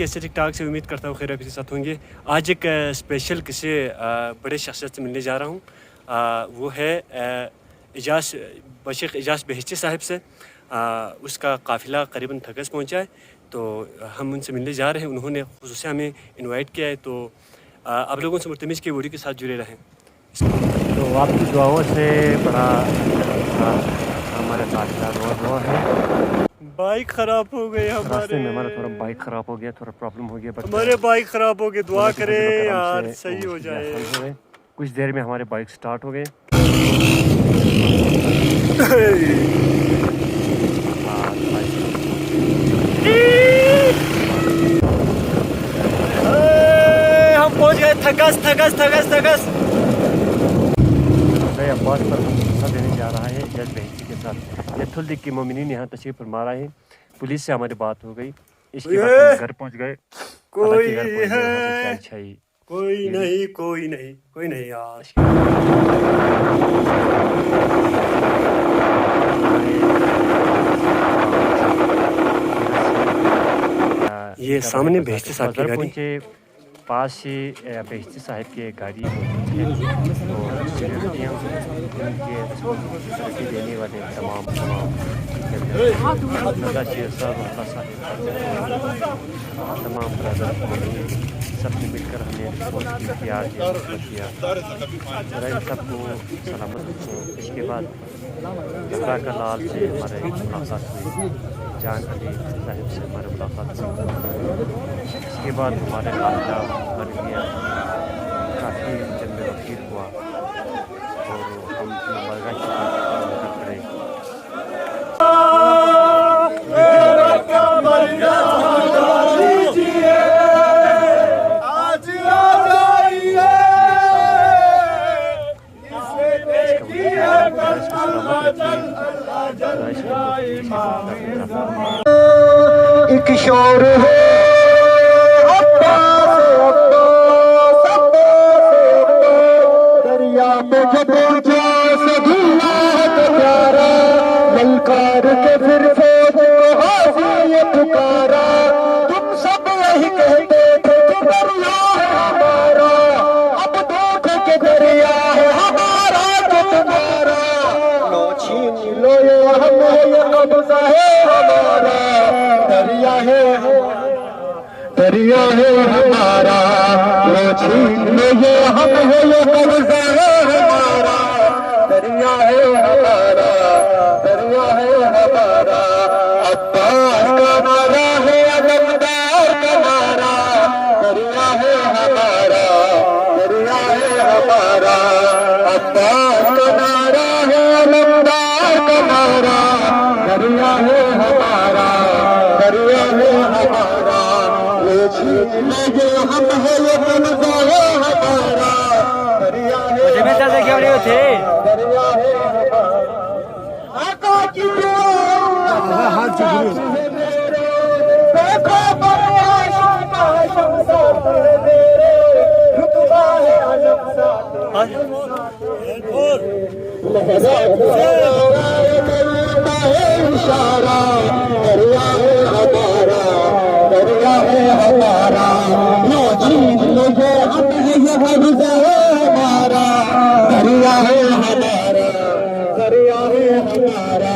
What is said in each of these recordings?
कैसे ठीक ठाक से उम्मीद करता हूँ खैर आपके साथ होंगे। आज एक स्पेशल किसी बड़े शख्सियत से मिलने जा रहा हूँ। वो है इजाज़ बशीर इजाज़ बहिश्ती साहब से। उसका काफ़िला करीबन ठगस पहुँचा है, तो हम उनसे मिलने जा रहे हैं। उन्होंने खुसूस हमें इनवाइट किया है, तो आप लोगों से मुल्तमिस के वीडियो के साथ जुड़े रहें। तो आपकी दुआओं से बड़ा हमारा काफ़िला हुआ है। बाइक ख़राब हो गई हमारे में, हमारा थोड़ा बाइक ख़राब हो गया, थोड़ा प्रॉब्लम हो गया, हमारे बाइक ख़राब हो गई। दुआ करें यार सही हो जाए। कुछ देर में हमारे बाइक स्टार्ट हो गए। हम पहुंच गए थगस थगस थगस थगस। अब्बास पर हम हिस्सा देने जा रहा है इजाज़ बहिश्ती के साथ। यथुल की मोमिनीन यहाँ तशरीफ़ फरमा रहे हैं। पुलिस से हमारी बात हो गई, इसके बाद हम घर पहुँच गए। कोई है कोई नहीं कोई नहीं कोई नहीं यार। ये सामने बहिश्ती साहब की गाड़ी पास ही बहिश्ती साहब की गाड़ी उनके देने वाले तमाम ब्रदर सबने मिलकर हमें रिस्पॉन्स की, प्यार किया और सबको सलामत रखें। इसके बाद जबरा का लाल से हमारे मुलाकात हुई, जान अली साहब से हमारी मुलाकात हुई। इसके बाद हमारे काफ़िला बन गया, काफ़ी जंग वकील हुआ और हम मरगा की बात पड़े। एक शोर है दरिया में जो पहुंचा सदीना तो प्यारा, ललकार के फिर हाजी ये पुकारा। तुम सब यही कहते थे कि दरिया है हमारा, अब देखो के दरिया है हमारा तो तुम्हारा। लो छीन लो ये हमें, ये कब्जा है हमारा। दरिया है हमारा, लो छीन लो ये हम है, ये कब्जा है हमारा। दरिया है हमारा, दरिया है हमारा। अब्बास का नारा है, अजमदार का नारा। दरिया है हमारा, दरिया है हमारा। अब्बास का नारा है, अजमदार का नारा। दरिया है हमारा, दरिया है हमारा। ये छीन ले हम है, ये कब्जा है हमारा। दरिया है दरिया है हमारा। आका की हाथ से देखो बर्दाश्त का शमसा मेरे रुतबा है अलम सा। इशारा दरिया है हमारा, दरिया है हमारा। लो छीन लो ये हम है, ये कब्जा है हमारा। दरिया है हमारा, दरिया है हमारा।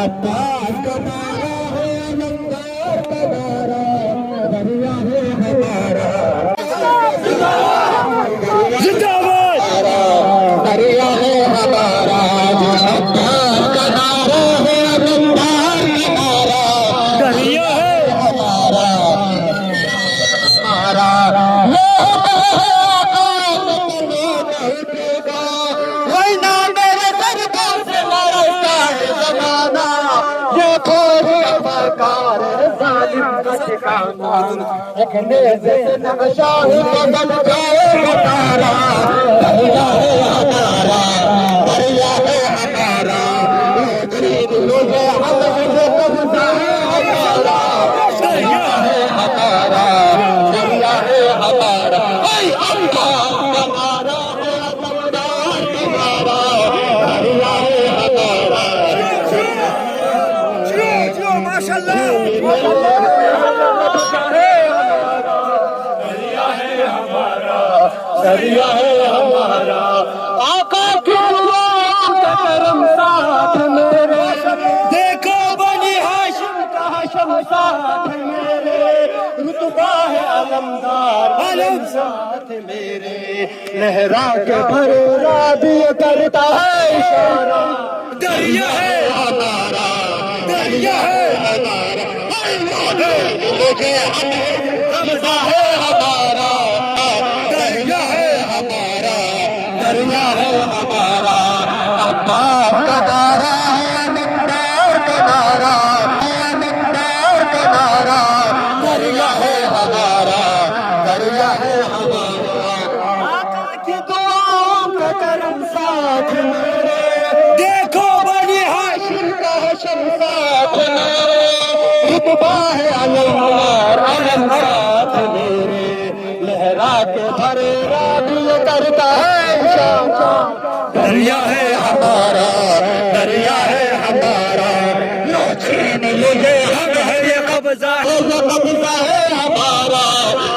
अब्बास का नारा है, अजमदार का नारा। दरिया है हमारा, जिंदाबाद। दरिया है हमारा, अब्बास का नारा है, अजमदार का नारा। दरिया है हमारा, हमारा। वरना मेरे दरबार से लड़ता है ज़माना, ये कोई सरकार जालिम का ठिकाना। एक नेज़े से नक्शा ही बदल जाएगा तारा। दरिया है हमारा, दरिया है हमारा। छीन लो ये हम है, ये कब्जा है हमारा। दरिया है हमारा, दरिया है हमारा। अल्लाह का नारा है, अजमदार का नारा। दरिया है हमारा। माशाअल्लाह दरिया है हमारा, आका के करम साथ मेरे, देखो बनी हाशिम का हशम साथ मेरे, रुतबा है अलमदार अलम साथ मेरे, लहरा के भरे राबी करता है इशारा, दरिया है हमारा, दरिया है हमारा, हमजा है हमारा, दरिया है हमारा, दरिया है हमारा, अब्बास का नारा है निकरार का नारा, निकरार का नारा, दरिया है हमारा, दरिया है हमारा, आका की दुआओं का करम साथ मेरे, देखो बनी हाशिम का हशम साथ मेरे, रुतबा है अलमदार अलम साथ मेरे, लहरा के भरे राबी करता है इशारा, दरिया है हमारा, दरिया है हमारा, लो छीन लीजिए हम है ये कब्जा है, कब्जा है हमारा,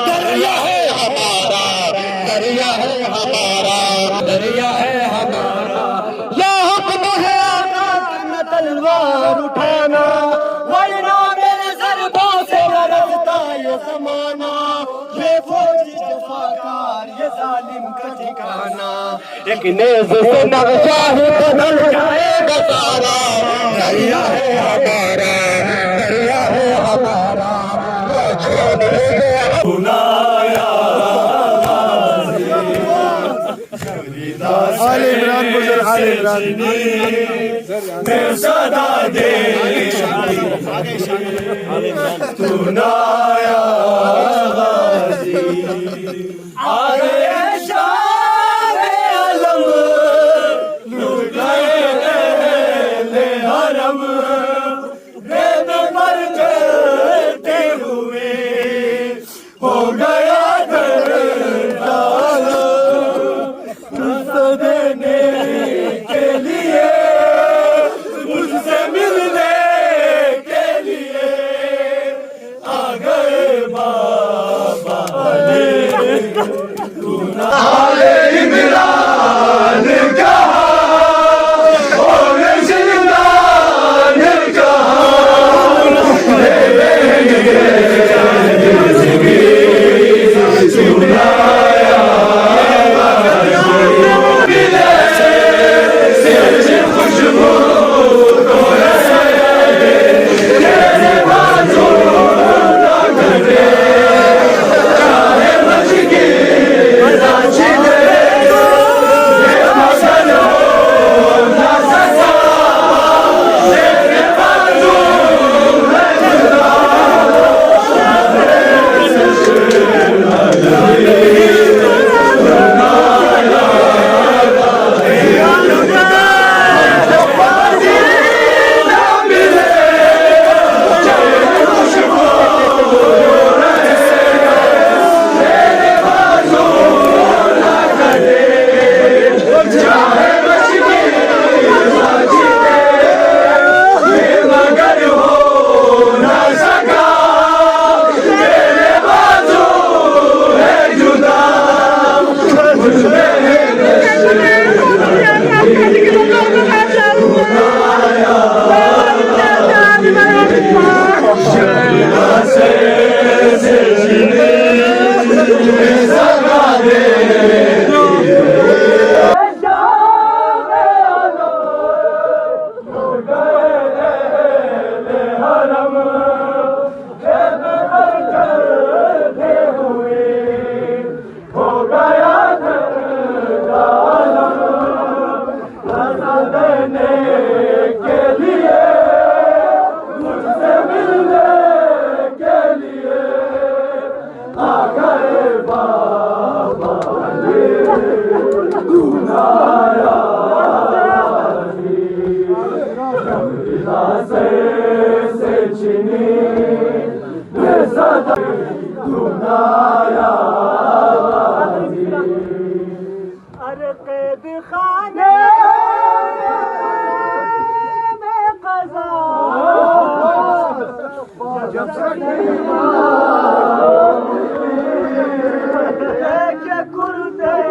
दरिया है हमारा, दरिया है हमारा, दरिया है हमारा, या हुक्म है आका न तलवार उठाना, वरना मेरे ज़रबों से लरज़ता ये ज़माना, ये फौजी जफ़ाकार ये ज़ालिम का ठिकाना, एक नेज़ से नक्शा ही बदल जाएगा सारा, दरिया है हमारा, दरिया है हमारा, आले इमरान गुजर, आले इमरान मैं सदा दे तू नाया गाजी, आगे शाहे आलम लूट गए हरम, वेद पर चलते हुए हो गया देने के लिए, मुझसे मिलने के लिए आ गए बाबा, तू नाले इमरान कहा और जिंदान कहा, अरे कैद खाने में क़ज़ा जब के कुर्ते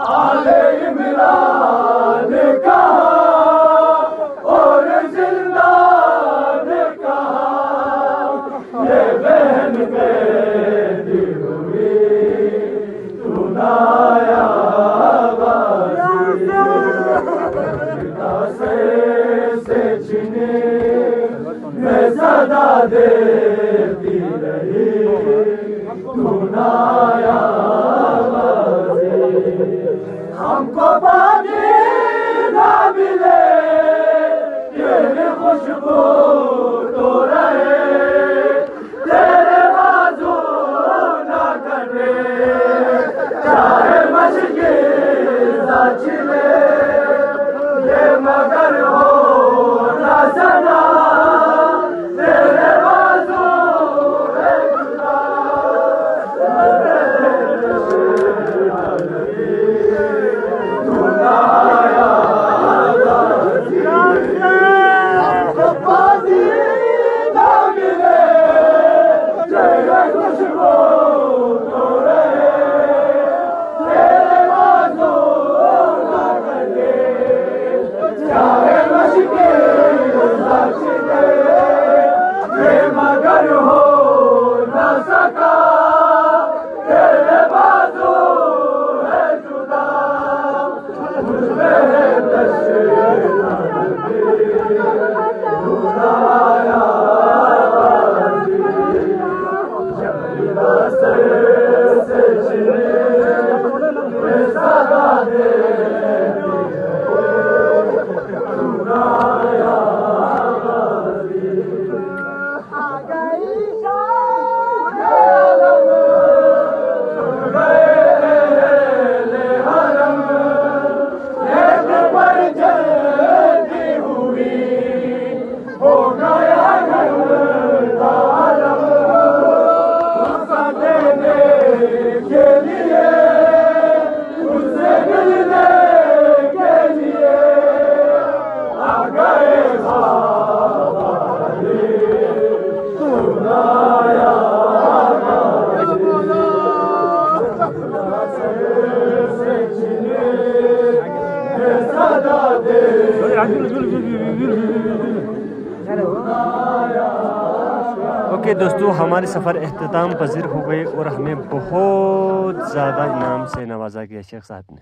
आले इमरान कहा और जिंदान कहा, ये बहन कैदी हुई तू नाया से छिने मैं सदा देती रही तू नाया, हमको पानी ना मिले तेरी खुशबू तो रहे, तेरे बाजू ना करे चाहे मुश्किल ना छिले, ये मगर हो ना सदा तेरे बाजू है खुदा। ओके दोस्तों, हमारे सफ़र अख्ताम पज़ीर हो गए और हमें बहुत ज़्यादा इनाम से नवाजा गया शेख साहब ने।